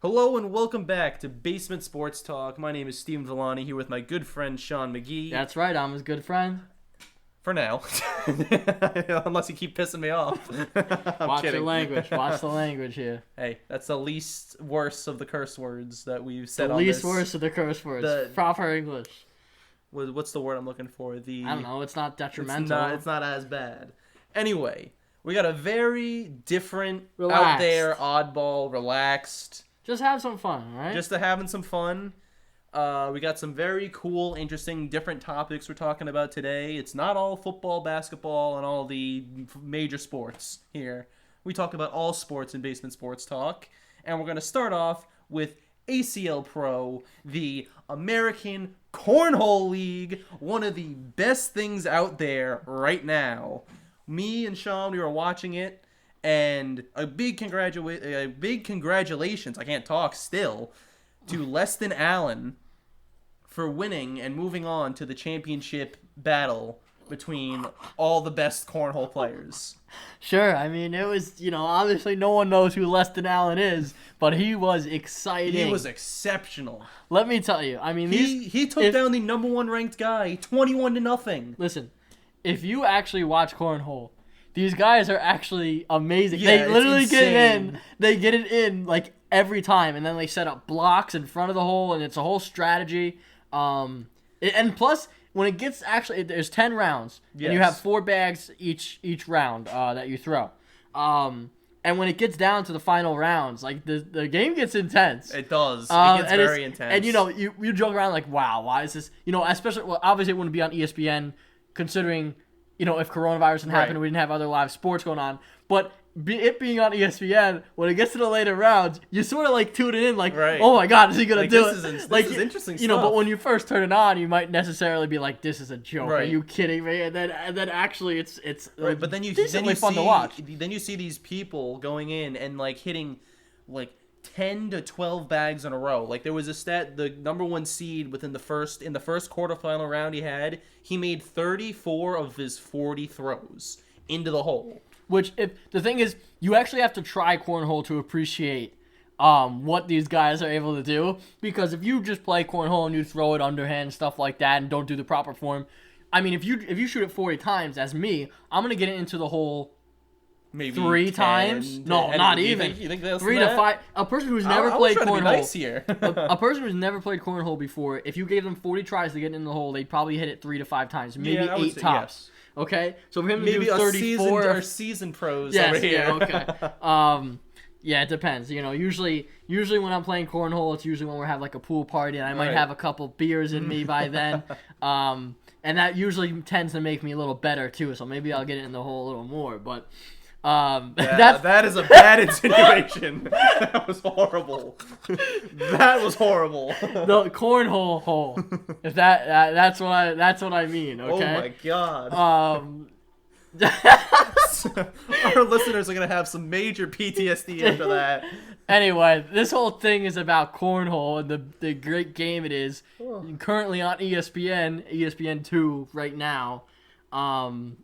Hello and welcome back to Basement Sports Talk. My name is Steven Villani here with my good friend Sean McGee. That's right, I'm his good friend. For now. Unless you keep pissing me off. Watch kidding. your language. Watch the language here. Hey, that's the least worst of the curse words that we've said The on least this. worst of the curse words. The- Proper English. What's the word I'm looking for? I don't know, it's not detrimental. It's not as bad. Anyway, we got a very different, out Relaxed. there, oddball, relaxed, Just have some fun, right? just having some fun. We got some very cool, interesting, different topics we're talking about today. It's not all football, basketball, and all the major sports here. We talk about all sports in Basement Sports Talk. And we're going to start off with ACL Pro, the American Cornhole League, one of the best things out there right now. Me and Sean, we were watching it, and a big congratulations, I can't talk still, to Leston Allen for winning and moving on to the championship battle between all the best cornhole players. Sure, I mean, it was, obviously no one knows who Leston Allen is, but he was exciting. He was exceptional. Let me tell you, I mean, He took down the number one ranked guy 21-0. Listen, if you actually watch cornhole, these guys are actually amazing. Yeah, They literally it's get it in. insane. They get it in like every time, and then they set up blocks in front of the hole, and it's a whole strategy. And plus, when it gets there's 10 rounds, and you Yes. have 4 bags each round that you throw. And when it gets down to the final rounds, like the game gets intense. It does. It gets And very intense. And you joke around like, wow, why is this? Especially, well, obviously it wouldn't be on ESPN, considering, if coronavirus didn't happen, Right. we didn't have other live sports going on. But it being on ESPN, when it gets to the later rounds, you sort of like tune it in, like, Right. oh my god, is he gonna Like, do this it? is Like, interesting But stuff. when you first turn it on, you might necessarily be like, this is a joke. Are Right. you kidding me? And then actually, it's Right, but then you decently fun see, to watch. Then you see these people going in and like hitting like 10 to 12 bags in a row. Like there was a stat, the number one seed in the first quarterfinal round he made 34 of his 40 throws into the hole. Which, if the thing is, you actually have to try cornhole to appreciate what these guys are able to do. Because if you just play cornhole and you throw it underhand and stuff like that and don't do the proper form, I mean, if you shoot it 40 times, as me, I'm gonna get it into the hole Maybe 3 10 times. No, to- not you even. Think, you think that's 3 to 5. A person who's never I was played trying to be cornhole. nice here. a person who's never played cornhole before, if you gave them 40 tries to get in the hole, they'd probably hit it 3 to 5 times, maybe Yeah, I would 8 say tops. yes. Okay, so for him to Maybe do a 34, seasoned pros yes, over here. yeah, okay. Yeah, it depends. Usually when I'm playing cornhole, it's usually when we have like a pool party, and I might Right. have a couple beers in me by then. And that usually tends to make me a little better too. So maybe I'll get it in the hole a little more. But Yeah, that is a bad insinuation. That was horrible. That was horrible. the cornhole hole. If that's what I mean. Oh Okay. my god. Our listeners are gonna have some major PTSD after that. Anyway, this whole thing is about cornhole and the great game it is. Currently on ESPN2 right now. And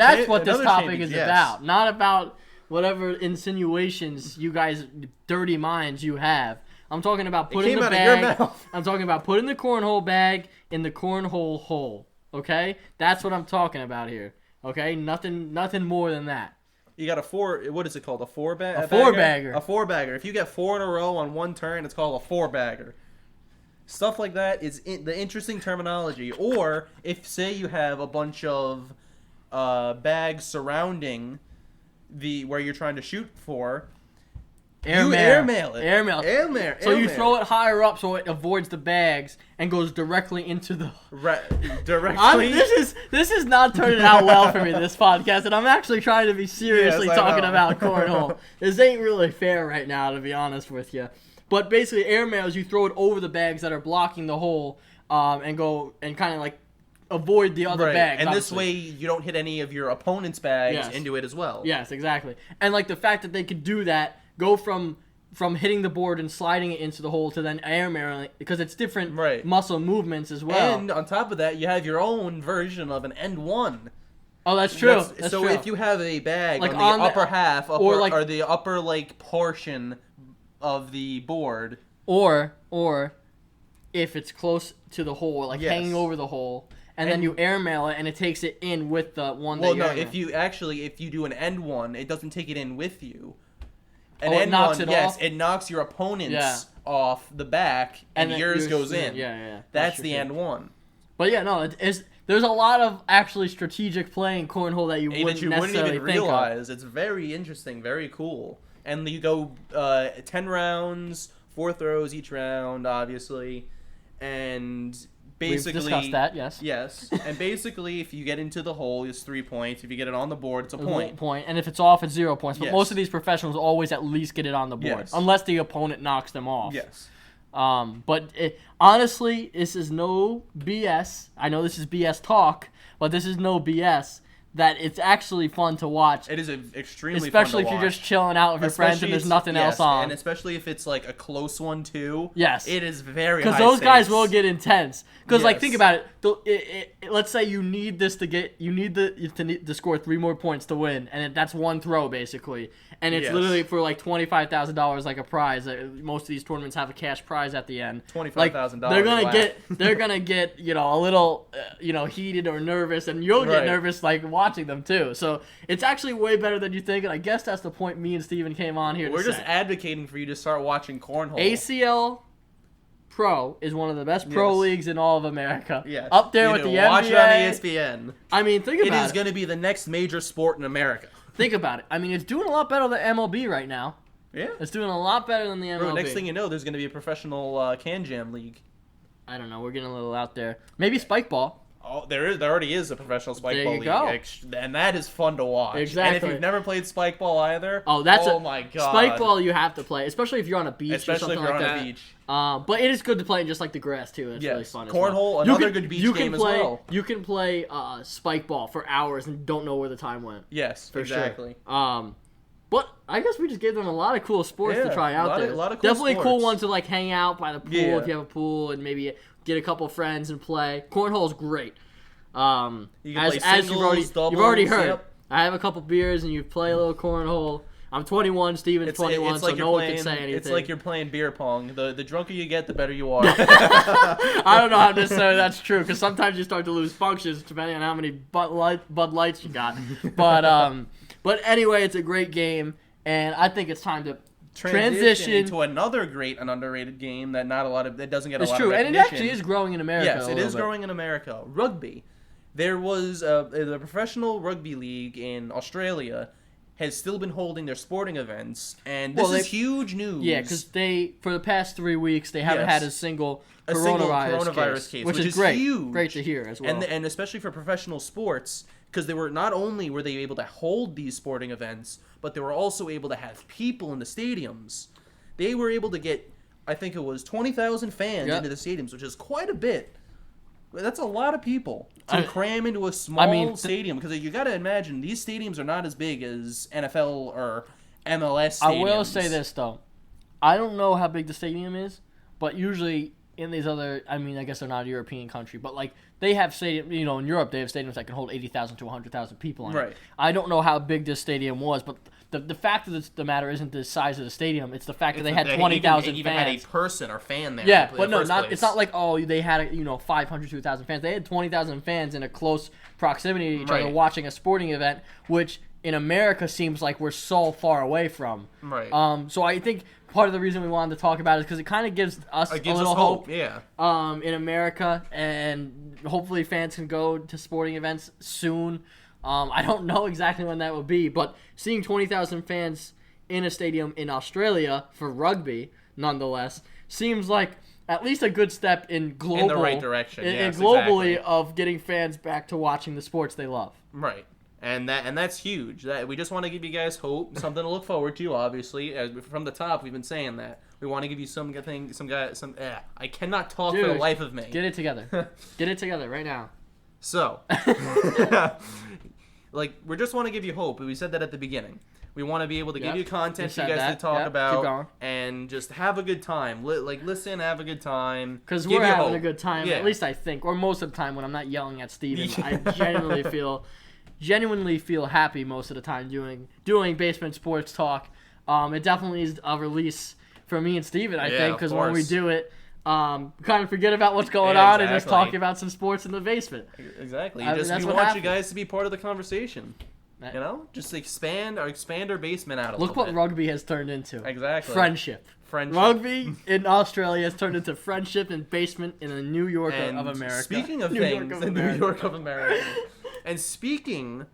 that's what this another topic champion, is yes. about. Not about whatever insinuations you guys, dirty minds you have. I'm talking about putting came the out of your bag. mouth. I'm talking about putting the cornhole bag in the cornhole hole. Okay? That's what I'm talking about here. Okay? Nothing more than that. You got what is it called? A four-bagger? four-bagger. A four-bagger. If you get 4 in a row on one turn, it's called a four-bagger. Stuff like that is the interesting terminology. Or if, say, you have a bunch of bags surrounding where you're trying to shoot for, you airmail it. Airmail. So you throw it higher up so it avoids the bags and goes directly into the. Directly. This is not turning out well for me, this podcast, and I'm actually trying to be seriously Yes, I talking know. about cornhole. This ain't really fair right now, to be honest with you. But basically, airmails, you throw it over the bags that are blocking the hole, and go and kind of like avoid the other bags. And obviously. this way, you don't hit any of your opponent's bags Yes. into it as well. Yes, exactly. And like the fact that they could do that, go from hitting the board and sliding it into the hole to then airmailing it, because it's different Right. muscle movements as well. And on top of that, you have your own version of an end one. Oh, that's true. That's- That's so true. if you have a bag Like on on the the- upper half, or like- or the upper like portion of the board. Or if it's close to the hole, like Yes. hanging over the hole, and then you airmail it, and it takes it in with the one. Well, that no, you if you do an end one, it doesn't take it in with you. An it end knocks one, it yes, off? it knocks your opponent's off the back, and then yours goes in. Yeah. That's for the sure. end one. But yeah, no, there's a lot of actually strategic play in cornhole that you That wouldn't you wouldn't necessarily even think of. realize. It's very interesting, very cool. And you go 10 rounds, 4 throws each round, obviously. And basically... We've discussed that, yes. Yes. And basically, if you get into the hole, it's 3 points. If you get it on the board, it's a point. And if it's off, it's 0 points. But Yes. most of these professionals always at least get it on the board. Yes. Unless the opponent knocks them off. Yes. Honestly, this is no BS. I know this is BS talk, but this is no BS. That it's actually fun to watch. It is extremely Especially fun to if you're watch. just chilling out with your friends and Especially there's it's- nothing else on. And especially if it's like a close one, too. Yes. It is very Because high those guys stakes. will get intense. Because like Yes. think about it. Let's say you need this to get to score 3 more points to win, and that's one throw basically, and it's Yes. literally for like $25,000 like a prize. Most of these tournaments have a cash prize at the end. $25,000, They're gonna wow. they're gonna get a little heated or nervous, and you'll get Right. nervous like watching them too. So it's actually way better than you think, and I guess that's the point me and Steven came on here We're to just say. advocating for you to start watching cornhole. ACL Pro is one of the best pro Yes. leagues in all of America. Yes. Up there You with need the to watch NBA. it on ESPN. I mean, think It about is it. going to be the next major sport in America. Think about it. I mean, it's doing a lot better than MLB right now. Yeah. It's doing a lot better than the MLB. Bro, next thing you know, there's going to be a professional Can Jam league. I don't know. We're getting a little out there. Maybe spike ball. Oh, there already is a professional spike There ball you league, go. and that is fun to watch. And Exactly. if you've never played spike ball either, Oh, that's my god, spike ball. You have to play, especially if you're on a beach or especially something if you're like on that. a beach. But it is good to play in just like the grass too. It's really Yes. fun. as Cornhole, well. another good beach game as play, well. You can play spike ball for hours and don't know where the time went. Yes, For exactly. Sure. But I guess we just gave them a lot of cool sports to Yeah, try out there. a lot of cool Definitely a cool sports. one to like hang out by the pool Yeah. if you have a pool and maybe get a couple friends and play. Cornhole's great. You can play as you've already singles, you've already doubles, heard. yep. I have a couple beers and you play a little cornhole. I'm 21, Steven's 21, so no one can say anything. It's like you're playing beer pong. The drunker you get, the better you are. I don't know how necessarily that's true because sometimes you start to lose functions depending on how many Bud Lights you got. But anyway, it's a great game, and I think it's time to transition into another great and underrated game that that doesn't get a It's lot true, of and recognition. it actually is growing in America. Yes, a it little is bit. growing in America. Rugby. There was the professional rugby league in Australia has still been holding their sporting events, and this is huge news. Yeah, because for the past 3 weeks they haven't Yes. had a single A single coronavirus case, which is great. huge. Great to hear as well. And especially for professional sports, because they were not only were they able to hold these sporting events, but they were also able to have people in the stadiums. They were able to get, I think it was 20,000 fans Yep. into the stadiums, which is quite a bit. That's a lot of people to cram into a small I mean, stadium, because you got to imagine these stadiums are not as big as NFL or MLS I stadiums. will say this though, I don't know how big the stadium is, but usually in these other, I mean, I guess they're not a European country, but like they have stadium, in Europe they have stadiums that can hold 80,000 to 100,000 people in Right. it. I don't know how big this stadium was, but the fact of the matter isn't the size of the stadium; it's the fact that they had 20,000 even fans. had a person or fan there. Yeah, in the but no, first not place. it's not like they had 500 to 1,000 fans. They had 20,000 fans in a close proximity to each other Right. watching a sporting event, which in America seems like we're so far away from. Right. So I think part of the reason we wanted to talk about it is because it kind of gives us It gives a little us hope. Yeah. in America, and hopefully fans can go to sporting events soon. I don't know exactly when that will be, but seeing 20,000 fans in a stadium in Australia for rugby, nonetheless, seems like at least a good step in global In the right direction, in yes, globally exactly. of getting fans back to watching the sports they love. Right. And that's huge. That we just want to give you guys hope, something to look forward to. Obviously, from the top, we've been saying that we want to give you I cannot talk for the Dude, life of me. Get it together. Get it together right now. So, we just want to give you hope. We said that at the beginning. We want to be able to give Yep. you content You for you said guys that. to talk Yep. Keep about going. and just have a good time. Listen, have a good time. Because Give we're you having hope. a good time, Yeah. at least I think, or most of the time when I'm not yelling at Steven. I genuinely feel happy most of the time doing Basement Sports Talk. It definitely is a release for me and Steven, I Yeah, think, of because when we course. do it, kind of forget about what's going Yeah, on and just exactly. talk about some sports in the basement. Exactly. I mean, We that's what want happens. you guys to be part of the conversation. That- You know, just expand our basement out a Look little what bit. rugby has turned into. Exactly. Friendship. Friendship. Rugby in Australia has turned into friendship and basement in the New York And of America. speaking of New York things, of the New America. York of America. And speaking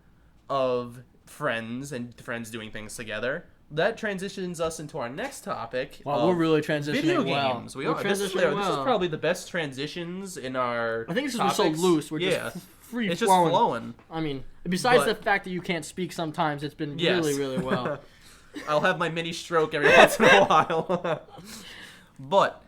of friends and friends doing things together, that transitions us into our next topic. Wow, of we're really transitioning video well. games. We're This is transitioning this is well. probably the best transitions in our. I think it's just we're topics. so loose. We're Yeah. just free It's just flowing. flowing. I mean, besides But- the fact that you can't speak sometimes, it's been Yes. really, really well. I'll have my mini stroke every once in a while. But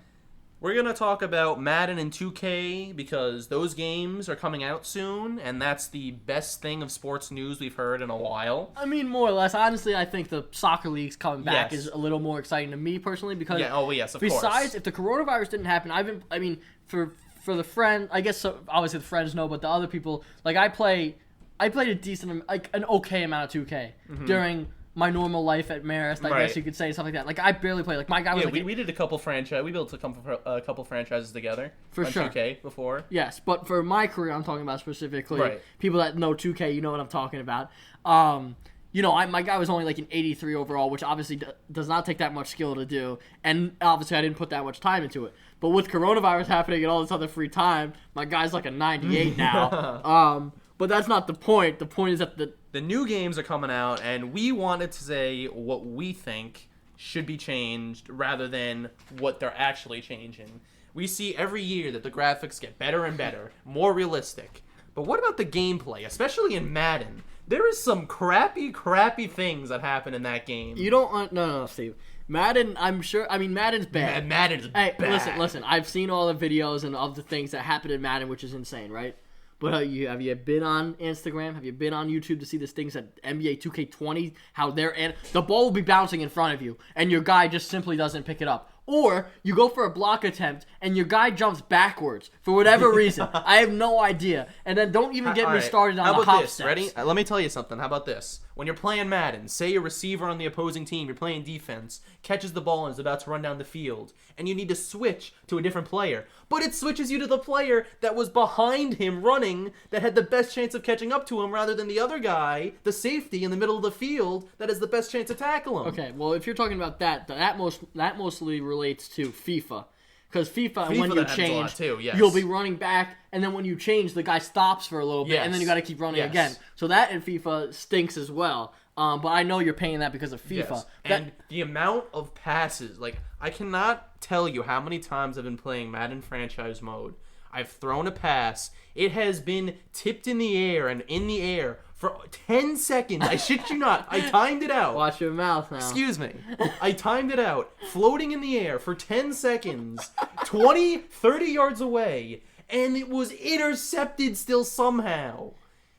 we're going to talk about Madden and 2K because those games are coming out soon, and that's the best thing of sports news we've heard in a while. I mean, more or less. Honestly, I think the soccer leagues coming back Yes. is a little more exciting to me personally because Yeah, oh yes, of besides, course. if the coronavirus didn't happen, for the friend, I guess so, obviously the friends know, but the other people, like I played a decent, like an okay amount of 2K during my normal life at Marist, I Mm-hmm. Right. guess you could say, something like that. Like I barely played. Like my guy was Yeah, like we did a couple franchise. We built a couple franchises together For on sure. 2K before. Yes, but for my career, I'm talking about specifically Right. people that know 2K. You know what I'm talking about. My guy was only like an 83 overall, which obviously does not take that much skill to do, and obviously I didn't put that much time into it. But with coronavirus happening and all this other free time, my guy's like a 98 now. But that's not the point. The point is that The new games are coming out, and we wanted to say what we think should be changed rather than what they're actually changing. We see every year that the graphics get better and better, more realistic. But what about the gameplay, especially in Madden? There is some crappy things that happen in that game. you don't want no, Steve. Madden, I'm sure. I mean, Madden's bad. Madden's Hey, bad. listen. I've seen all the videos and of the things that happen in Madden, which is insane, right? But have you been on Instagram? Have you been on YouTube to see these things at NBA 2K20? How the ball will be bouncing in front of you, and your guy just simply doesn't pick it up. Or you go for a block attempt, and your guy jumps backwards for whatever reason. I have no idea. And then don't even get me Alright, started on how the about hop this? steps. Ready? Let me tell you something. How about this? When you're playing Madden, say a receiver on the opposing team, you're playing defense, catches the ball and is about to run down the field, and you need to switch to a different player. But it switches you to the player that was behind him running, that had the best chance of catching up to him, rather than the other guy, the safety in the middle of the field, that has the best chance to tackle him. Okay, well, if you're talking about that mostly relates to FIFA. Because FIFA, when FIFA you that happens a lot change, too, yes. you'll be running back, and then when you change, the guy stops for a little bit, and then you got to keep running Yes. again. So that in FIFA stinks as well. But I know you're paying that because of FIFA. Yes. That- And the amount of passes, like, I cannot tell you how many times I've been playing Madden franchise mode. I've thrown a pass. It has been tipped in the air and in the air for 10 seconds. I shit you not. I timed it out. Watch your mouth now. Excuse me. I timed it out. Floating in the air for 10 seconds, 20, 30 yards away, and it was intercepted still somehow.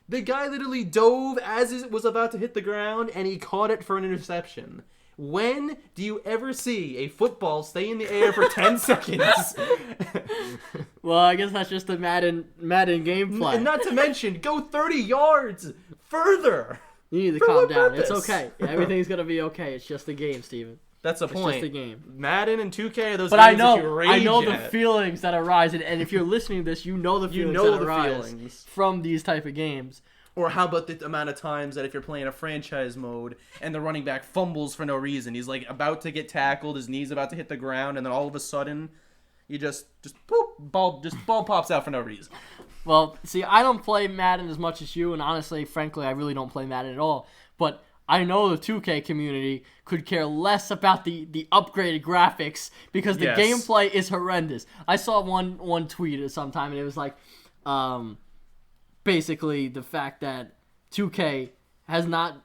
The guy literally dove as it was about to hit the ground, and he caught it for an interception. When do you ever see a football stay in the air for 10 seconds? Well, I guess that's just the Madden gameplay. And not to mention, go 30 yards further. You need to For calm what down. It's purpose? okay. Everything's gonna be okay. It's just a game, Steven. That's the It's point. just a game. Madden and 2K are those But I games that you know, rage I know the at. feelings that arise, and if you're listening to this, you know the You feelings know that the arise feelings. from these type of games. Or how about the amount of times that if you're playing a franchise mode and the running back fumbles for no reason, he's like about to get tackled, his knee's about to hit the ground, and then all of a sudden, you just boop, ball pops out for no reason. Well, see, I don't play Madden as much as you, and honestly, frankly, I really don't play Madden at all. But I know the 2K community could care less about the upgraded graphics because the Yes. gameplay is horrendous. I saw one tweet at some time, and it was like, basically the fact that 2K has not,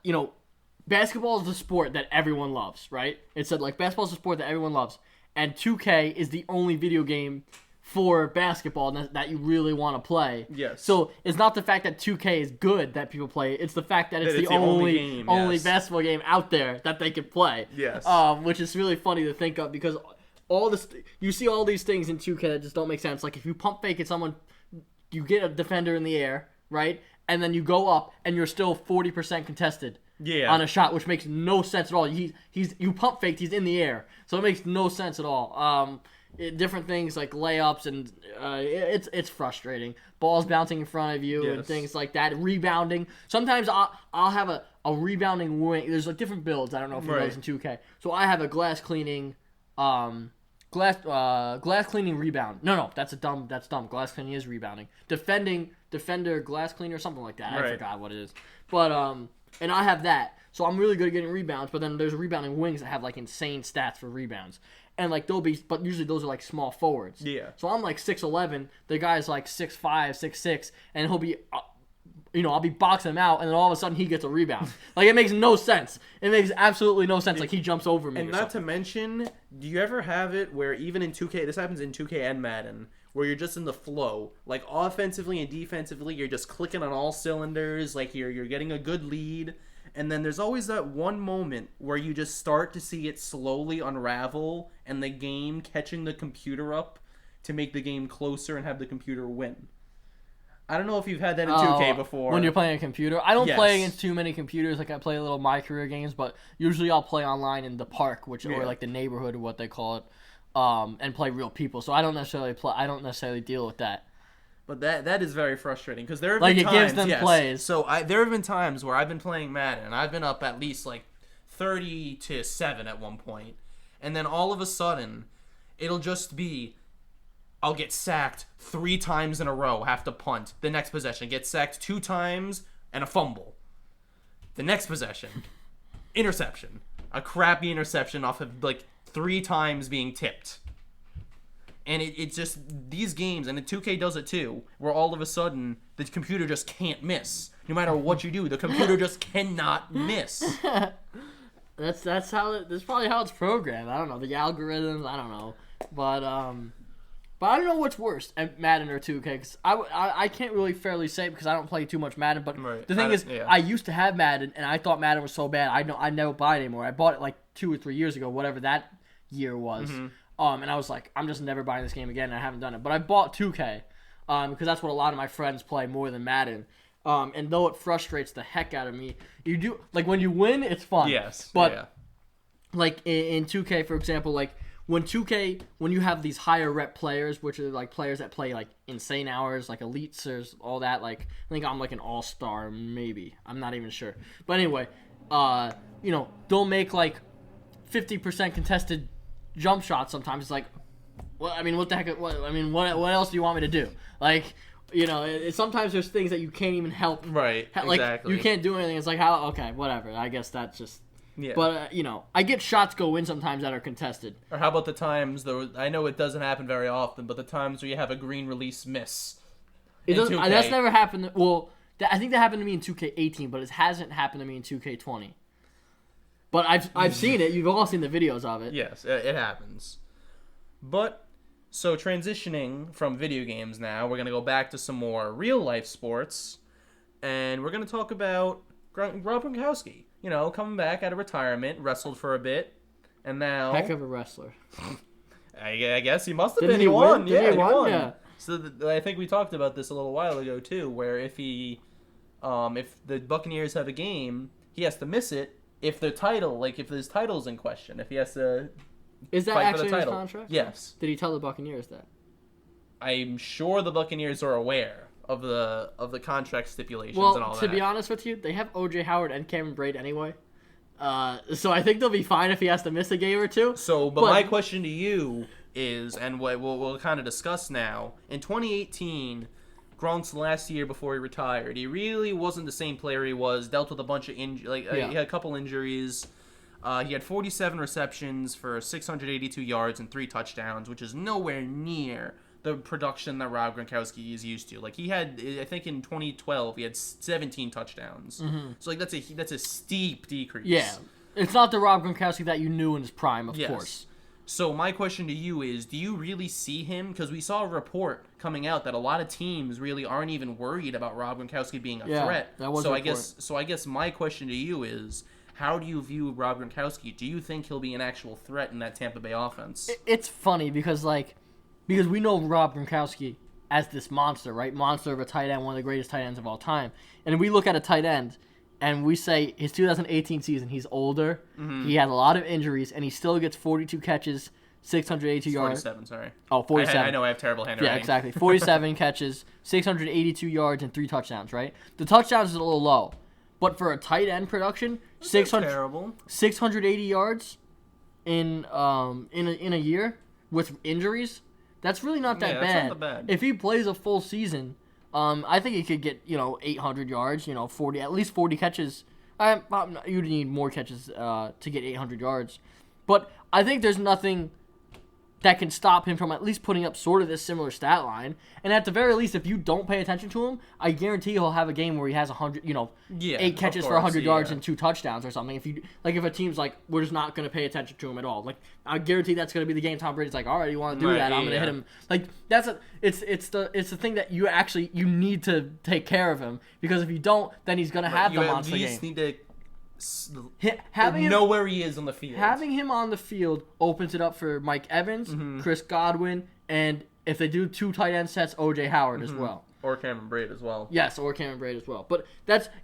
basketball is a sport that everyone loves, right? It said, like, basketball is a sport that everyone loves, and 2K is the only video game for basketball that you really want to play. Yes. So it's not the fact that 2K is good that people play. It's the fact that it's, That the only game, yes. basketball game out there that they can play. Yes. Which is really funny to think of because you see all these things in 2K that just don't make sense. Like if you pump fake at someone, you get a defender in the air, right? And then you go up and you're still 40% contested. on a shot, which makes no sense at all. You pump faked, he's in the air, so it makes no sense at all. Different things like layups and it's frustrating. Balls bouncing in front of you and things like that. Rebounding. Sometimes I'll have a rebounding wing. There's like different builds. I don't know if you know this in 2K. So I have a glass cleaning rebound. No, that's dumb. Glass cleaning is rebounding. Defender glass cleaner, something like that. I forgot what it is. But and I have that. So I'm really good at getting rebounds, but then there's rebounding wings that have like insane stats for rebounds. And like but usually those are like small forwards. Yeah. So I'm like 6'11", the guy's like 6'5", 6'6", and he'll be I'll be boxing him out, and then all of a sudden he gets a rebound. Like, it makes no sense. It makes absolutely no sense. Like, he jumps over me. And not to mention, do you ever have it where even in 2K, this happens in 2K and Madden, where you're just in the flow, like offensively and defensively, you're just clicking on all cylinders, like you're getting a good lead, and then there's always that one moment where you just start to see it slowly unravel, and the game catching the computer up to make the game closer and have the computer win. I don't know if you've had that in 2K before. When you're playing a computer. I don't play against too many computers. Like, I play a little My Career games, but usually I'll play online in the park, or like the neighborhood, or what they call it, and play real people. So I don't necessarily deal with that. But that is very frustrating, because there have been times... Like, it gives them plays. So there have been times where I've been playing Madden, and I've been up at least, like, 30-7 at one point, and then all of a sudden, it'll just be... I'll get sacked 3 times in a row, have to punt. The next possession, get sacked 2 times and a fumble. The next possession, interception. A crappy interception off of, like, 3 times being tipped. And it's just these games, and the 2K does it too, where all of a sudden the computer just can't miss. No matter what you do, the computer just cannot miss. That's probably how it's programmed. I don't know, the algorithms. I don't know, but I don't know what's worse, Madden or 2K, because I can't really fairly say because I don't play too much Madden, but the thing is, I used to have Madden, and I thought Madden was so bad, I never buy it anymore. I bought it like 2 or 3 years ago, whatever that year was, and I was like, I'm just never buying this game again, and I haven't done it. But I bought 2K, because that's what a lot of my friends play more than Madden, and though it frustrates the heck out of me, you do, like, when you win, it's fun. Yes, but, like, in 2K, for example, like, when you have these higher rep players, which are like players that play like insane hours, like elites or all that, like I think I'm like an all-star, maybe. I'm not even sure. But anyway, they'll make like 50% contested jump shots sometimes. It's like, well, I mean, what the heck? What else do you want me to do? Like, sometimes there's things that you can't even help. Right. Like, exactly. you can't do anything. It's like, okay, whatever. I guess that's just. Yeah. But, I get shots go in sometimes that are contested. Or how about the times, though, I know it doesn't happen very often, but the times where you have a green release miss. That's never happened. Well, I think that happened to me in 2K18, but it hasn't happened to me in 2K20. But I've seen it. You've all seen the videos of it. Yes, it happens. But, so transitioning from video games now, we're going to go back to some more real-life sports, and we're going to talk about Rob Gronkowski. Coming back out of retirement, wrestled for a bit, and now... Heck of a wrestler. I guess he must have been. He won. He won. Yeah. So I think we talked about this a little while ago, too, where if the Buccaneers have a game, he has to miss it if the title, like if his title's in question, if he has to Is that fight actually for the his title. contract? Yes. Did he tell the Buccaneers that? I'm sure the Buccaneers are aware of the contract stipulations and all that. Well, to be honest with you, they have O.J. Howard and Cameron Braid anyway. So I think they'll be fine if he has to miss a game or two. So, but my question to you is, and what we'll kind of discuss now, in 2018, Gronk's last year before he retired, he really wasn't the same player he was, dealt with a bunch of he had a couple injuries. He had 47 receptions for 682 yards and 3 touchdowns, which is nowhere near the production that Rob Gronkowski is used to. Like, he had, I think in 2012, he had 17 touchdowns. Mm-hmm. So, like, that's a steep decrease. Yeah. It's not the Rob Gronkowski that you knew in his prime, of course. So, my question to you is, do you really see him? Because we saw a report coming out that a lot of teams really aren't even worried about Rob Gronkowski being a threat. That was I guess my question to you is, how do you view Rob Gronkowski? Do you think he'll be an actual threat in that Tampa Bay offense? It's funny because we know Rob Gronkowski as this monster, right? Monster of a tight end, one of the greatest tight ends of all time. And we look at a tight end, and we say his 2018 season, he's older, he had a lot of injuries, and he still gets 42 catches, 682 yards. 47, sorry. Oh, 47. I know I have terrible handwriting. Yeah, exactly. 47 catches, 682 yards, and 3 touchdowns, right? The touchdowns is a little low. But for a tight end production, That's not terrible. 680 yards in a year with injuries, that's really not that Yeah, bad. that's not that bad. If he plays a full season, I think he could get 800 yards, 40 at least 40 catches. You'd need more catches to get 800 yards, but I think there's nothing that can stop him from at least putting up sort of this similar stat line. And at the very least, if you don't pay attention to him, I guarantee he'll have a game where he has 100, 8 catches for 100 yards and 2 touchdowns or something. If a team's like, we're just not going to pay attention to him at all, like, I guarantee that's going to be the game Tom Brady's like, all right, you want to do that? I'm going to hit him. Like, it's the thing that you need to take care of him, because if you don't, then he's going to have the monster game. You at least need to having him know where he is on the field. Having him on the field opens it up for Mike Evans, Chris Godwin, and if they do 2 tight end sets, O.J. Howard as well. Or Cameron Braid as well. Yes, or Cameron Braid as well. But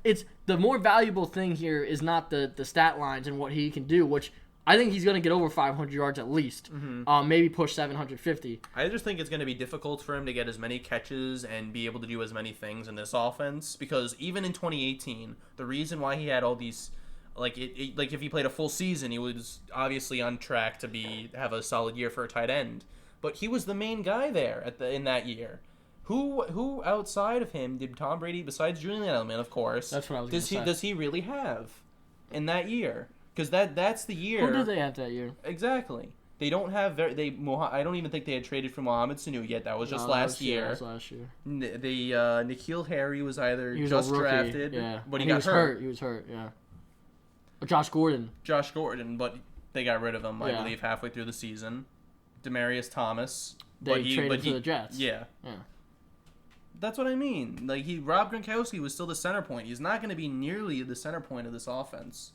it's the more valuable thing here is not the stat lines and what he can do, which I think he's going to get over 500 yards at least. Maybe push 750. I just think it's going to be difficult for him to get as many catches and be able to do as many things in this offense, because even in 2018, the reason why he had all these... Like if he played a full season, he was obviously on track to have a solid year for a tight end. But he was the main guy there in that year. Who outside of him did Tom Brady, besides Julian Edelman, of course? That's what I was going to say. Does he really have in that year? Because that's the year. Who did they have that year? Exactly. They don't have I don't even think they had traded for Mohamed Sanu yet. That was just last year. That was last year. N'Keal Harry was either just drafted, but he was hurt. He was hurt. Yeah. Josh Gordon, but they got rid of him, I believe, halfway through the season. Demaryius Thomas. They traded to the Jets. Yeah. That's what I mean. Like, Rob Gronkowski was still the center point. He's not going to be nearly the center point of this offense.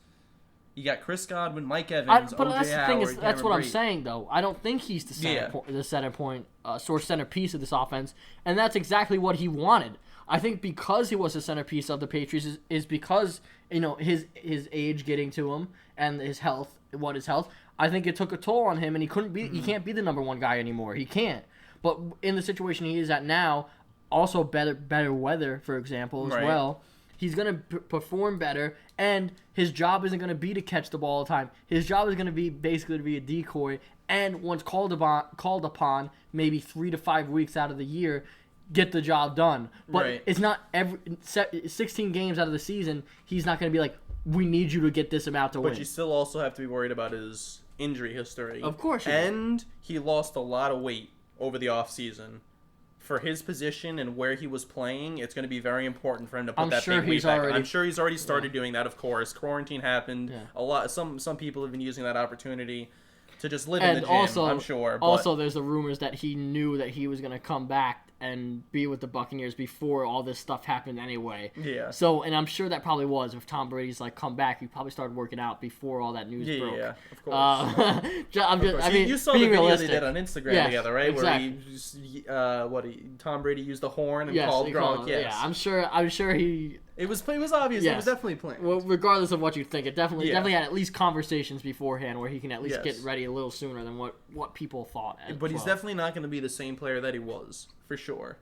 You got Chris Godwin, Mike Evans, but that's O.J. the thing Howard, is, that's what Cameron I'm saying, though. I don't think he's the center point, centerpiece of this offense, and that's exactly what he wanted. I think because he was the centerpiece of the Patriots is because his age getting to him and his health. I think it took a toll on him, and he couldn't be. He can't be the number 1 guy anymore. He can't. But in the situation he is at now, also better weather, for example, as well. He's going to perform better, and his job isn't going to be to catch the ball all the time. His job is going to be basically to be a decoy, and once called upon, maybe 3 to 5 weeks out of the year, get the job done. But it's not 16 games out of the season, he's not going to be like, we need you to get this amount to win. But you still also have to be worried about his injury history. Of course you And he lost a lot of weight over the offseason. For his position and where he was playing, it's going to be very important for him to put that big weight back. I'm sure he's already started doing that, of course. Quarantine happened. Yeah. A lot. Some people have been using that opportunity to just live in the gym, I'm sure. But also, there's the rumors that he knew that he was going to come back and be with the Buccaneers before all this stuff happened anyway. Yeah. So, and I'm sure that probably was. If Tom Brady's come back, he probably started working out before all that news broke. Yeah, of course. You saw the video they did on Instagram together, right? Exactly. Where Tom Brady used the horn and called Gronk. Yes. Yeah, I'm sure he. It was obvious. Yes. It was definitely planned. Well, regardless of what you think, it definitely had at least conversations beforehand where he can at least get ready a little sooner than what people thought. But he's definitely not going to be the same player that he was, for sure.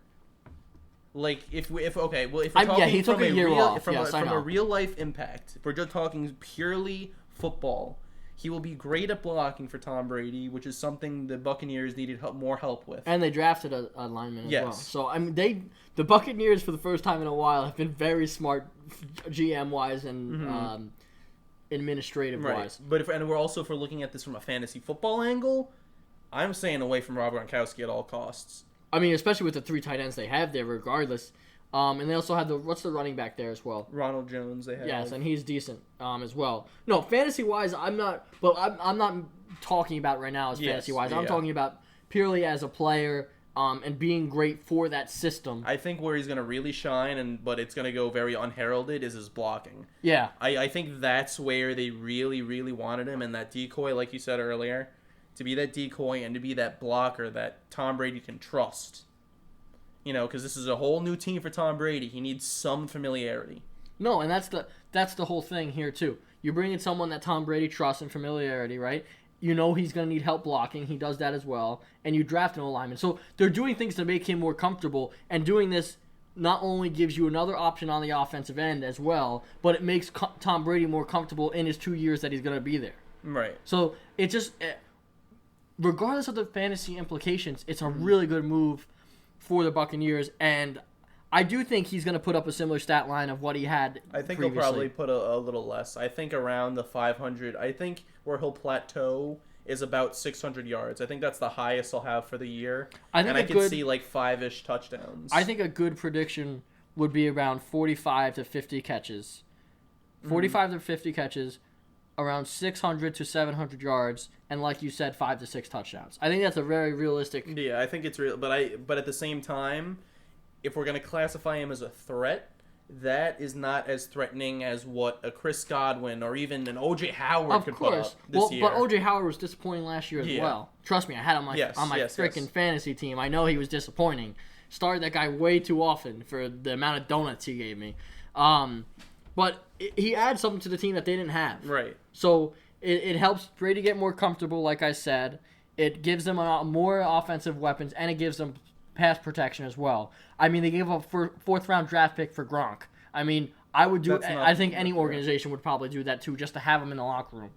Like if we're talking he took a year off. From a real life impact, if we're just talking purely football, he will be great at blocking for Tom Brady, which is something the Buccaneers needed more help with. And they drafted a lineman as well. So the Buccaneers for the first time in a while have been very smart, GM wise and administrative wise. But if we're looking at this from a fantasy football angle, I'm staying away from Rob Gronkowski at all costs. I mean, especially with the 3 tight ends they have there, regardless. And they also have what's the running back there as well? Ronald Jones. They have. Yes, and he's decent as well. No, fantasy wise, I'm not talking about right now as fantasy wise. I'm talking about purely as a player and being great for that system. I think where he's going to really shine, but it's going to go very unheralded, is his blocking. Yeah. I think that's where they really, really wanted him, and that decoy, like you said earlier, to be that decoy and to be that blocker that Tom Brady can trust. Because this is a whole new team for Tom Brady. He needs some familiarity. No, and that's the whole thing here too. You bring in someone that Tom Brady trusts and familiarity, right? You know he's going to need help blocking. He does that as well. And you draft an O-lineman. So they're doing things to make him more comfortable. And doing this not only gives you another option on the offensive end as well, but it makes Tom Brady more comfortable in his 2 years that he's going to be there. Right. So it just, regardless of the fantasy implications, it's a really good move for the Buccaneers. And I do think he's going to put up a similar stat line of what he had I think previously. he'll probably put a little less. I think around the 500. I think where he'll plateau is about 600 yards. I think that's the highest he'll have for the year. I think and I can see like 5-ish touchdowns. I think a good prediction would be around 45 to 50 catches. 45 to 50 catches, around 600 to 700 yards, and like you said, 5 to 6 touchdowns. I think that's a very realistic. Yeah, I think it's real. But at the same time, if we're going to classify him as a threat, that is not as threatening as what a Chris Godwin or even an O.J. Howard Of could course. put up this year. But O.J. Howard was disappointing last year as Yeah. well. Trust me, I had him on my freaking fantasy team. I know he was disappointing. Started that guy way too often for the amount of donuts he gave me. But he adds something to the team that they didn't have. Right. So it helps Brady get more comfortable, like I said. It gives them more offensive weapons, and it gives them pass protection as well. I mean, they gave up a fourth-round draft pick for Gronk. I mean, I would do. I think any organization would probably do that too, just to have him in the locker room.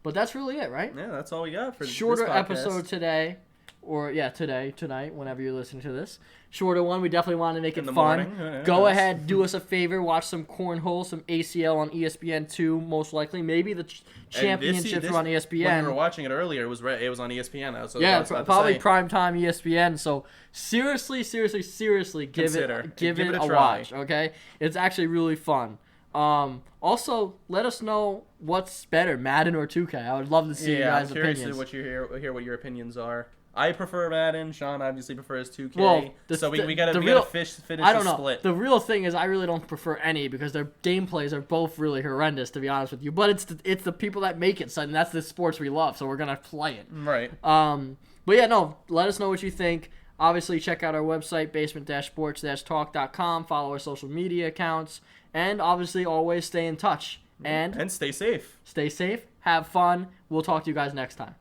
But that's really it, right? Yeah, that's all we got for shorter this podcast. episode today, or tonight, whenever you're listening to this. Shorter one. We definitely want to make it fun. Morning. Go ahead, do us a favor, watch some cornhole, some ACL on ESPN2, most likely. Maybe the championships are on ESPN. When we were watching it earlier, it was on ESPN. So yeah, probably primetime ESPN. So seriously, give it a watch. Okay, it's actually really fun. Also, let us know what's better, Madden or 2K. I would love to see you guys' opinions. I'm curious to hear what your opinions are. I prefer Madden. Sean obviously prefers 2K. Well, so we gotta finish I don't the know. split. The real thing is I really don't prefer any because their gameplays are both really horrendous, to be honest with you. But it's the people that make it, so and that's the sports we love, so we're gonna play it. Right. But yeah, no. Let us know what you think. Obviously, check out our website, basement-sports-talk.com. Follow our social media accounts, and obviously, always stay in touch and stay safe. Stay safe. Have fun. We'll talk to you guys next time.